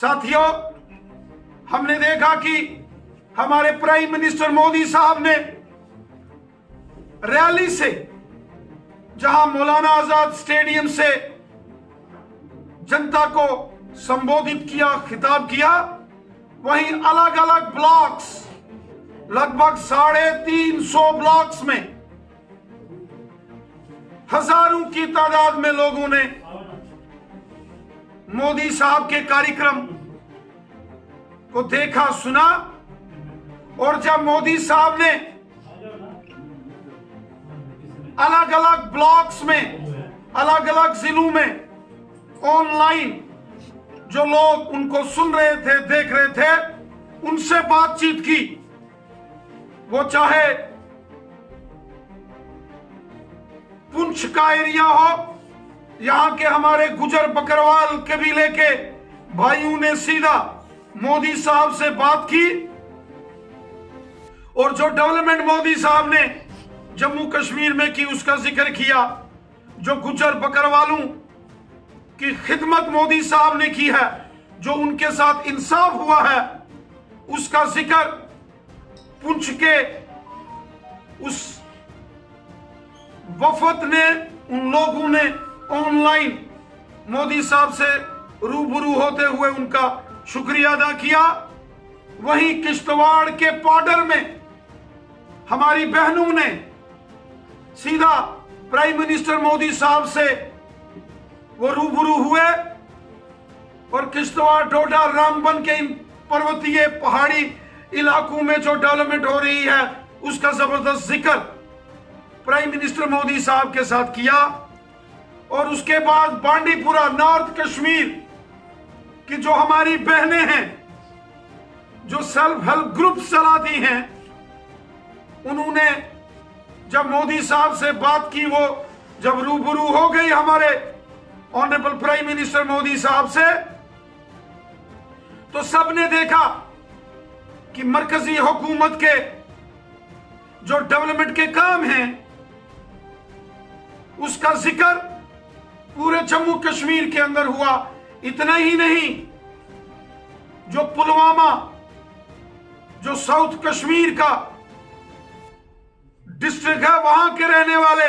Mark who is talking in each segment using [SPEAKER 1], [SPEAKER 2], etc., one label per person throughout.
[SPEAKER 1] साथियों, हमने देखा कि हमारे प्राइम मिनिस्टर मोदी साहब ने रैली से, जहां मौलाना आजाद स्टेडियम से जनता को संबोधित किया, खिताब किया, वहीं अलग अलग ब्लॉक्स, लगभग 350 ब्लॉक्स में हजारों की तादाद में लोगों ने मोदी साहब के कार्यक्रम को देखा, सुना। और जब मोदी साहब ने अलग अलग ब्लॉक्स में, अलग अलग जिलों में ऑनलाइन जो लोग उनको सुन रहे थे, देख रहे थे, उनसे बातचीत की, वो चाहे पुंछ का एरिया हो, यहां के हमारे गुजर बकरवाल कबीले के भाइयों ने सीधा मोदी साहब से बात की। और जो डेवलपमेंट मोदी साहब ने जम्मू कश्मीर में की, उसका जिक्र किया। जो गुजर बकरवालों की खिदमत मोदी साहब ने की है, जो उनके साथ इंसाफ हुआ है, उसका जिक्र पुंछ के उस वफद ने, उन लोगों ने ऑनलाइन मोदी साहब से रूबरू होते हुए उनका शुक्रिया अदा किया। वहीं किश्तवाड़ के बॉर्डर में हमारी बहनों ने सीधा प्राइम मिनिस्टर मोदी साहब से वो रूबरू हुए और किश्तवाड़, डोडा, रामबन के इन पर्वतीय पहाड़ी इलाकों में जो डेवलपमेंट हो रही है, उसका जबरदस्त जिक्र प्राइम मिनिस्टर मोदी साहब के साथ किया। और उसके बाद बांडीपुरा, नॉर्थ कश्मीर की जो हमारी बहनें हैं, जो सेल्फ हेल्प ग्रुप चलाती हैं, उन्होंने जब मोदी साहब से बात की, वो जब रूबरू हो गई हमारे ऑनरेबल प्राइम मिनिस्टर मोदी साहब से, तो सबने देखा कि मरकजी हुकूमत के जो डेवलपमेंट के काम हैं, उसका जिक्र पूरे जम्मू कश्मीर के अंदर हुआ। इतना ही नहीं, जो पुलवामा, जो साउथ कश्मीर का डिस्ट्रिक्ट है, वहां के रहने वाले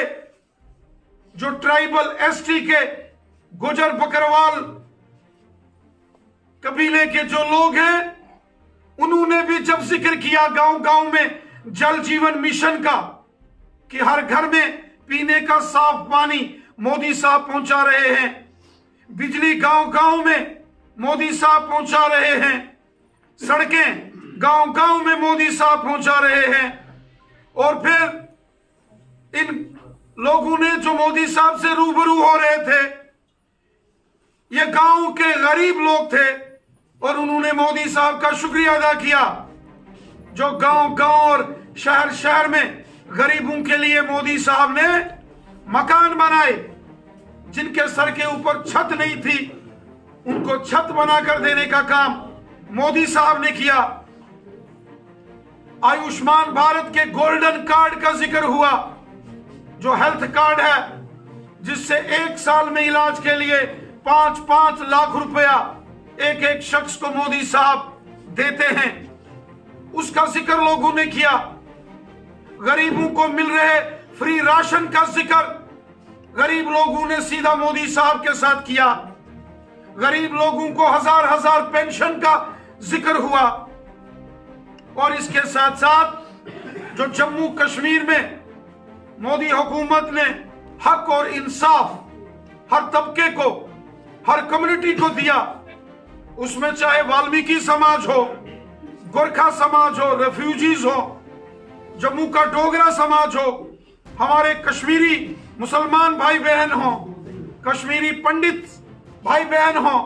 [SPEAKER 1] जो ट्राइबल एसटी के गुजर बकरवाल कबीले के जो लोग हैं, उन्होंने भी जब जिक्र किया गांव गांव में जल जीवन मिशन का, कि हर घर में पीने का साफ पानी मोदी साहब पहुंचा रहे हैं, बिजली गांव गांव में मोदी साहब पहुंचा रहे हैं, सड़कें गांव गांव में मोदी साहब पहुंचा रहे हैं। और फिर इन लोगों ने जो मोदी साहब से रूबरू हो रहे थे, ये गांव के गरीब लोग थे, और उन्होंने मोदी साहब का शुक्रिया अदा किया। जो गांव गांव और शहर शहर में गरीबों के लिए मोदी साहब ने मकान बनाए, जिनके सर के ऊपर छत नहीं थी, उनको छत बनाकर देने का काम मोदी साहब ने किया। आयुष्मान भारत के गोल्डन कार्ड का जिक्र हुआ, जो हेल्थ कार्ड है, जिससे 1 साल में इलाज के लिए 5-5 लाख रुपया एक एक शख्स को मोदी साहब देते हैं, उसका जिक्र लोगों ने किया। गरीबों को मिल रहे फ्री राशन का जिक्र गरीब लोगों ने सीधा मोदी साहब के साथ किया। गरीब लोगों को 1000 पेंशन का जिक्र हुआ। और इसके साथ साथ जो जम्मू कश्मीर में मोदी हुकूमत ने हक और इंसाफ हर तबके को, हर कम्युनिटी को दिया, उसमें चाहे वाल्मीकि समाज हो, गोरखा समाज हो, रेफ्यूजीज हो, जम्मू का डोगरा समाज हो, हमारे कश्मीरी मुसलमान भाई बहन हो, कश्मीरी पंडित भाई बहन हो,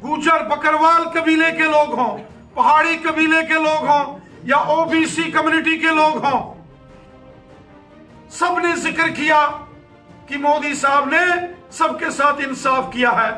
[SPEAKER 1] गुजर बकरवाल कबीले के लोग हों, पहाड़ी कबीले के लोग हों, या ओबीसी कम्युनिटी के लोग हों, सबने जिक्र किया कि मोदी साहब ने सबके साथ इंसाफ किया है।